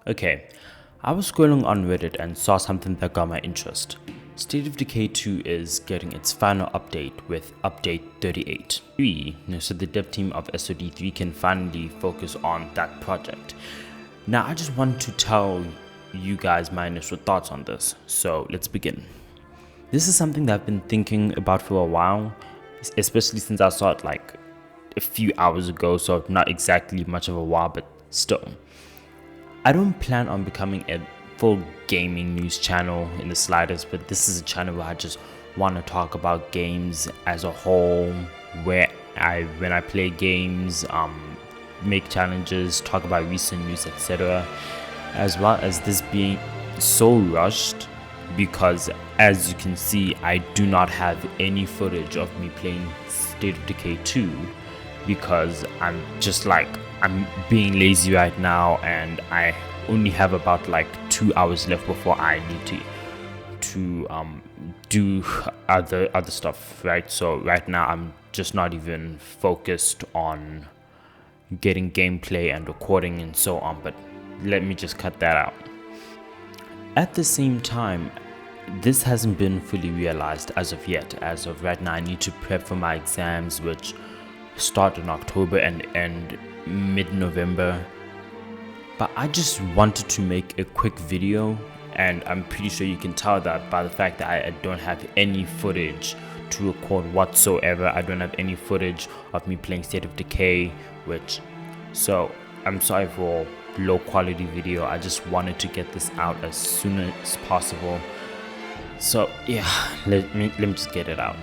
Okay, I was scrolling on Reddit and saw something that got my interest. State of Decay 2 is getting its final update with update 38. So the dev team of SOD3 can finally focus on that project. Now I just want to tell you guys my initial thoughts on this, so let's begin. This is something that I've been thinking about for a while, especially since I saw it like a few hours ago, so not exactly much of a while, but still. I don't plan on becoming a full gaming news channel in the slightest, but this is a channel where I just want to talk about games as a whole, when I play games, make challenges, talk about recent news, etc. As well as this being so rushed, because as you can see, I do not have any footage of me playing State of Decay 2 because I'm being lazy right now, and I only have about like 2 hours left before I need to do other stuff, right? So right now I'm just not even focused on getting gameplay and recording and so on, but let me just cut that out. At the same time, this hasn't been fully realized as of yet. As of right now, I need to prep for my exams, which start in October and end mid-November. But I just wanted to make a quick video, and I'm pretty sure you can tell that by the fact that I don't have any footage to record whatsoever. I don't have any footage of me playing State of Decay, so I'm sorry for low quality video. I just wanted to get this out as soon as possible. So yeah, let me just get it out.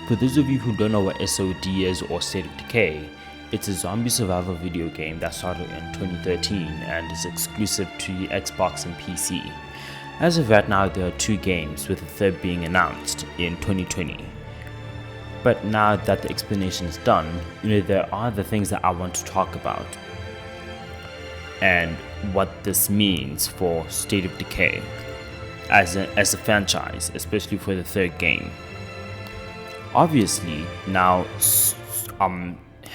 For those of you who don't know what SOD is or State of Decay, it's a zombie survival video game that started in 2013 and is exclusive to the Xbox and PC. As of right now, there are 2 games, with the third being announced in 2020. But now that the explanation is done, there are the things that I want to talk about and what this means for State of Decay as a franchise, especially for the third game. Obviously, now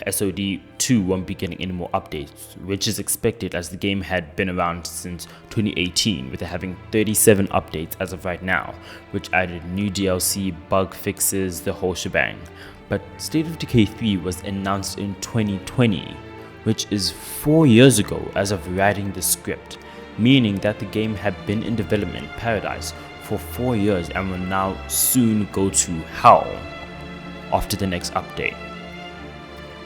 SOD 2 won't be getting any more updates, which is expected as the game had been around since 2018, with it having 37 updates as of right now, which added new DLC, bug fixes, the whole shebang. But State of Decay 3 was announced in 2020, which is 4 years ago as of writing the script, meaning that the game had been in development paradise for 4 years and will now soon go to hell after the next update.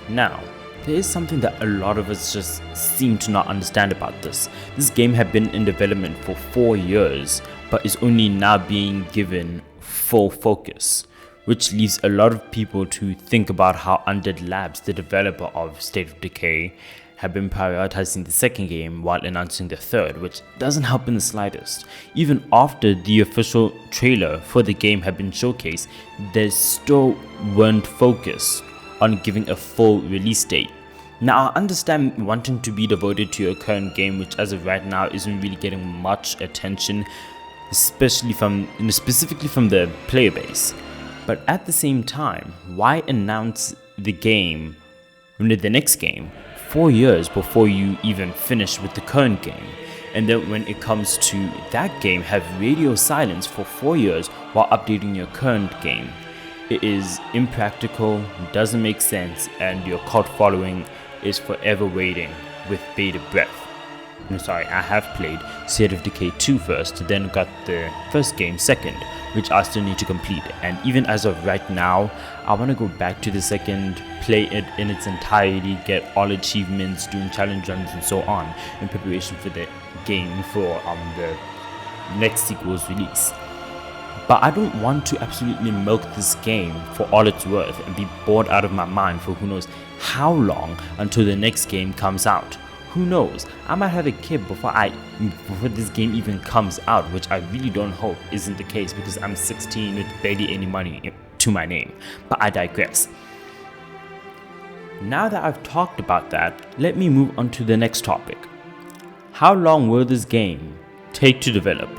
Now, there is something that a lot of us just seem to not understand about this. This game had been in development for 4 years, but is only now being given full focus, which leaves a lot of people to think about how Undead Labs, the developer of State of Decay, have been prioritizing the second game while announcing the third, which doesn't help in the slightest. Even after the official trailer for the game had been showcased, they still weren't focused on giving a full release date. Now, I understand wanting to be devoted to your current game, which as of right now isn't really getting much attention, specifically from the player base. But at the same time, why announce the next game 4 years before you even finish with the current game? And then when it comes to that game, have radio silence for 4 years while updating your current game. It is impractical, doesn't make sense, and your cult following is forever waiting with bated breath. I have played State of Decay 2 first, then got the first game second, which I still need to complete. And even as of right now, I want to go back to the second, play it in its entirety, get all achievements, doing challenge runs and so on, in preparation for the game for the next sequel's release. But I don't want to absolutely milk this game for all it's worth and be bored out of my mind for who knows how long until the next game comes out. Who knows? I might have a kid before this game even comes out, which I really don't hope isn't the case because I'm 16 with barely any money to my name. But I digress. Now that I've talked about that, let me move on to the next topic. How long will this game take to develop?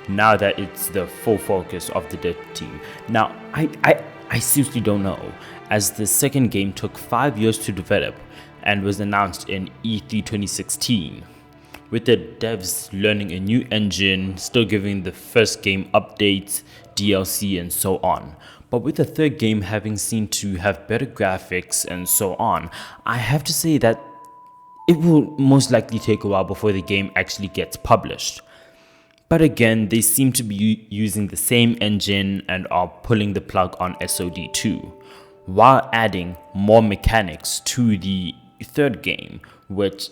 Now that it's the full focus of the dev team. Now, I seriously don't know, as the second game took 5 years to develop and was announced in E3 2016. with the devs learning a new engine, still giving the first game updates, DLC, and so on. But with the third game having seen to have better graphics and so on, I have to say that it will most likely take a while before the game actually gets published. But again, they seem to be using the same engine and are pulling the plug on SOD2, while adding more mechanics to the third game, which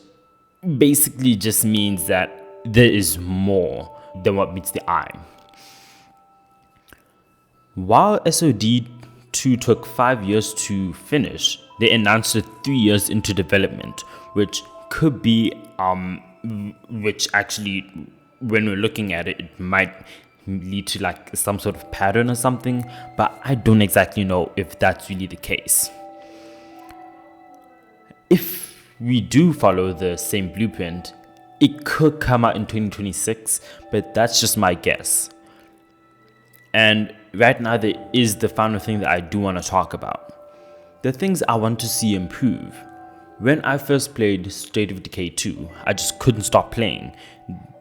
basically just means that there is more than what meets the eye. While SOD2 took 5 years to finish, they announced it 3 years into development, which could be, which actually, when we're looking at it, it might lead to like some sort of pattern or something, but I don't exactly know if that's really the case. If we do follow the same blueprint, it could come out in 2026, but that's just my guess. And right now, there is the final thing that I do want to talk about. The things I want to see improve. When I first played State of Decay 2, I just couldn't stop playing.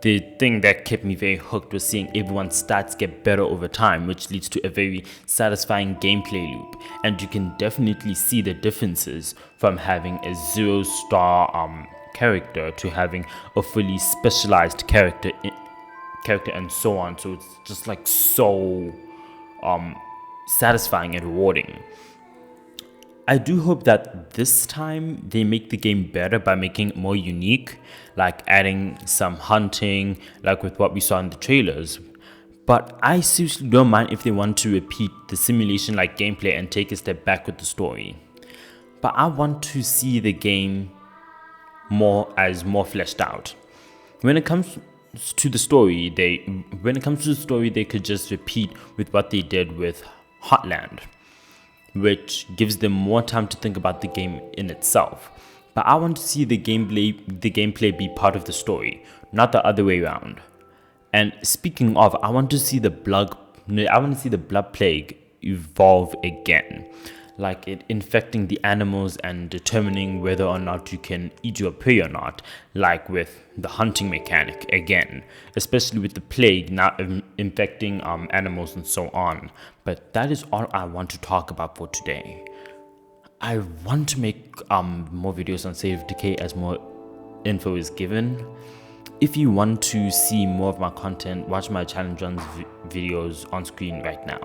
The thing that kept me very hooked was seeing everyone's stats get better over time, which leads to a very satisfying gameplay loop. And you can definitely see the differences from having a 0-star character to having a fully specialized character and so on. So it's just like so satisfying and rewarding. I do hope that this time they make the game better by making it more unique, like adding some hunting, like with what we saw in the trailers. But I seriously don't mind if they want to repeat the simulation-like gameplay and take a step back with the story. But I want to see the game more fleshed out. When it comes to the story, they could just repeat with what they did with Hotland, which gives them more time to think about the game in itself. But I want to see the gameplay be part of the story, not the other way around. And speaking of, I want to see the blood plague evolve again, like it infecting the animals and determining whether or not you can eat your prey or not, like with the hunting mechanic again, especially with the plague now infecting animals and so on. But that is all I want to talk about for today. I want to make more videos on State of Decay as more info is given. If you want to see more of my content, watch my challenge runs videos on screen right now.